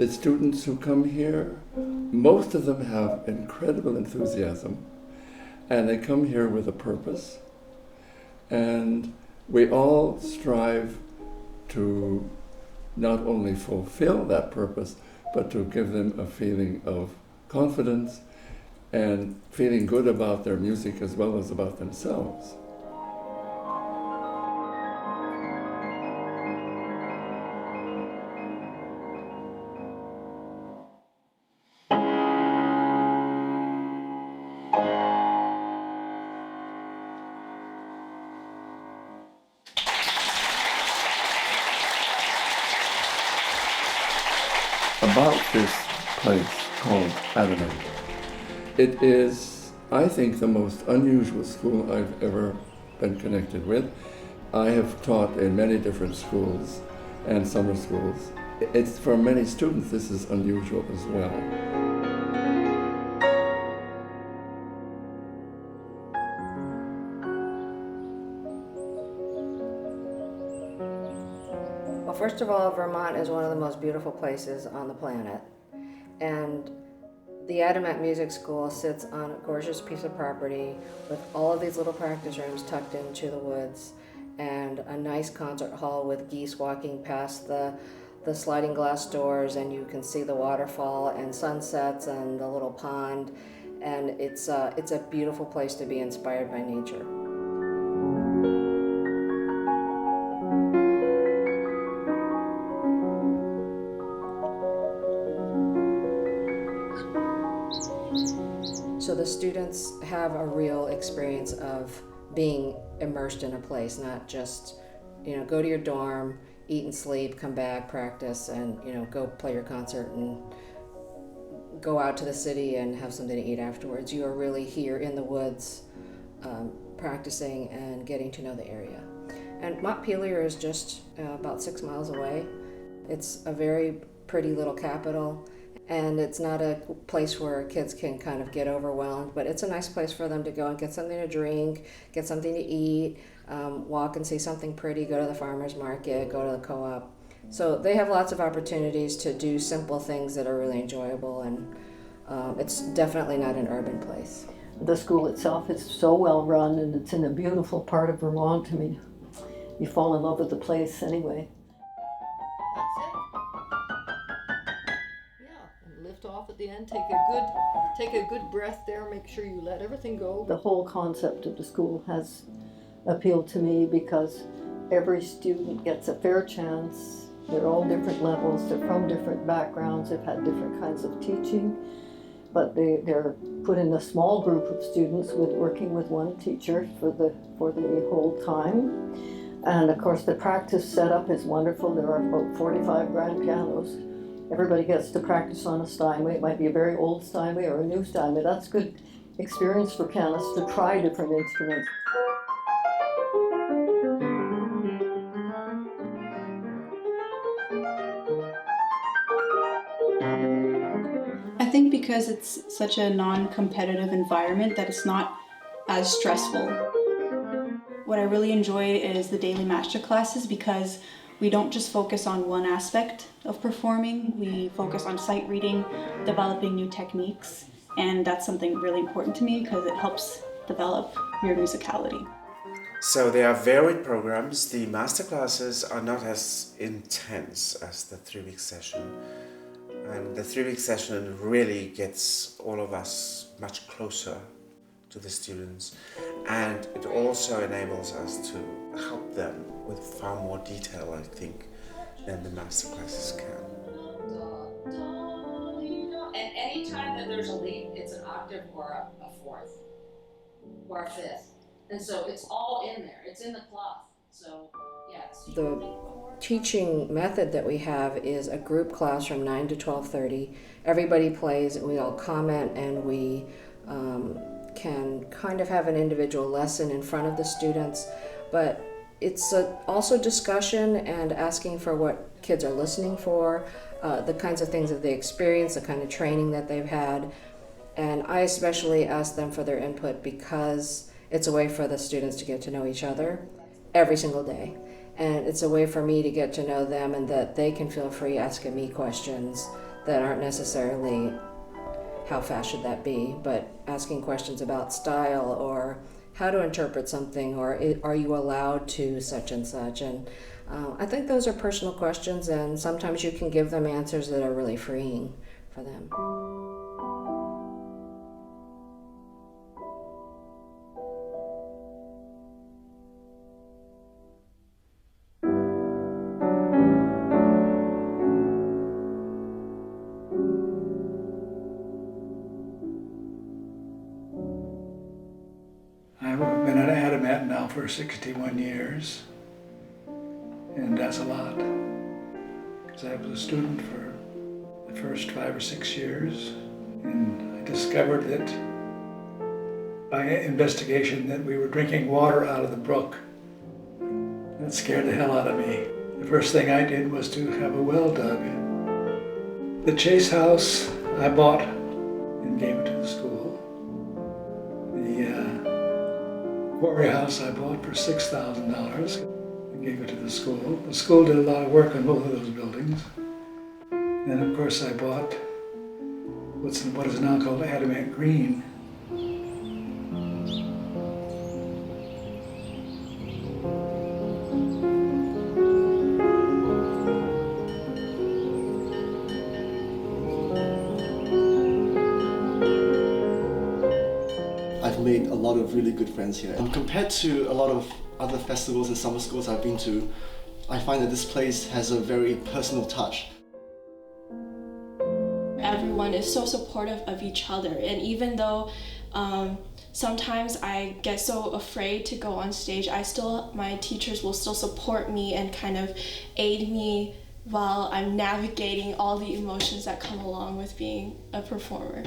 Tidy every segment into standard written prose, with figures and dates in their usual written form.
The students who come here, most of them have incredible enthusiasm, and they come here with a purpose. And we all strive to not only fulfill that purpose, but to give them a feeling of confidence and feeling good about their music as well as about themselves. About this place called Adamant. It is, I think, the most unusual school I've ever been connected with. I have taught in many different schools and summer schools. It's, for many students, this is unusual as well. Well, first of all, Vermont is one of the most beautiful places on the planet. And the Adamant Music School sits on a gorgeous piece of property with all of these little practice rooms tucked into the woods and a nice concert hall with geese walking past the sliding glass doors, and you can see the waterfall and sunsets and the little pond. And it's a beautiful place to be inspired by nature. So the students have a real experience of being immersed in a place, not just, go to your dorm, eat and sleep, come back, practice, and, go play your concert and go out to the city and have something to eat afterwards. You are really here in the woods, practicing and getting to know the area. And Montpelier is just about 6 miles away. It's a very pretty little capital. And it's not a place where kids can kind of get overwhelmed, but it's a nice place for them to go and get something to drink, get something to eat, walk and see something pretty, go to the farmer's market, go to the co-op. So they have lots of opportunities to do simple things that are really enjoyable, and it's definitely not an urban place. The school itself is so well run, and it's in a beautiful part of Vermont. I mean, you fall in love with the place anyway. Off at the end, take a good breath there, make sure you let everything go. The whole concept of the school has appealed to me because every student gets a fair chance. They're all different levels, they're from different backgrounds, they've had different kinds of teaching, but they're put in a small group of students working with one teacher for the whole time. And of course the practice setup is wonderful. There are about 45 grand pianos. Everybody gets to practice on a Steinway. It might be a very old Steinway or a new Steinway. That's good experience for pianists to try different instruments. I think because it's such a non-competitive environment that it's not as stressful. What I really enjoy is the daily master classes because we don't just focus on one aspect of performing. We focus on sight reading, developing new techniques, and that's something really important to me because it helps develop your musicality. So there are varied programs. The master classes are not as intense as the 3-week session. And the 3-week session really gets all of us much closer to the students, and it also enables us to help them with far more detail, I think, than the master classes can. And any time that there's a lead, it's an octave or a fourth or a fifth, and so it's all in there. It's in the cloth. So yeah. The teaching method that we have is a group class from 9 to 12:30. Everybody plays, and we all comment, and we can kind of have an individual lesson in front of the students, but it's also discussion and asking for what kids are listening for, the kinds of things that they experience, the kind of training that they've had. And I especially ask them for their input because it's a way for the students to get to know each other every single day. And it's a way for me to get to know them, and that they can feel free asking me questions that aren't necessarily how fast should that be, but asking questions about style or how to interpret something, or are you allowed to such and such. And I think those are personal questions, and sometimes you can give them answers that are really freeing for them. I've been at Adamant now for 61 years, and that's a lot. Because I was a student for the first 5 or 6 years, and I discovered that by investigation that we were drinking water out of the brook. That scared the hell out of me. The first thing I did was to have a well dug. The Chase house I bought and gave it to the school. The quarry house I bought for $6,000 and gave it to the school. The school did a lot of work on both of those buildings. And of course I bought what is now called Adamant Green. I've made a lot of really good friends here. And compared to a lot of other festivals and summer schools I've been to, I find that this place has a very personal touch. Everyone is so supportive of each other, and even though sometimes I get so afraid to go on stage, my teachers will still support me and kind of aid me while I'm navigating all the emotions that come along with being a performer.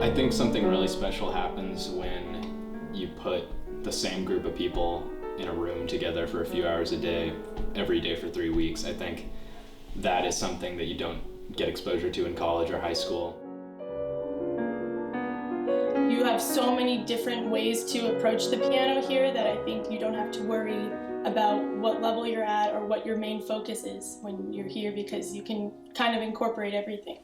I think something really special happens when you put the same group of people in a room together for a few hours a day, every day for 3 weeks. I think that is something that you don't get exposure to in college or high school. You have so many different ways to approach the piano here that I think you don't have to worry about what level you're at or what your main focus is when you're here, because you can kind of incorporate everything.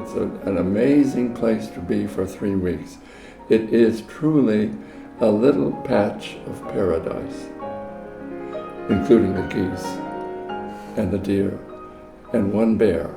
It's an amazing place to be for 3 weeks. It is truly a little patch of paradise, including the geese and the deer and one bear.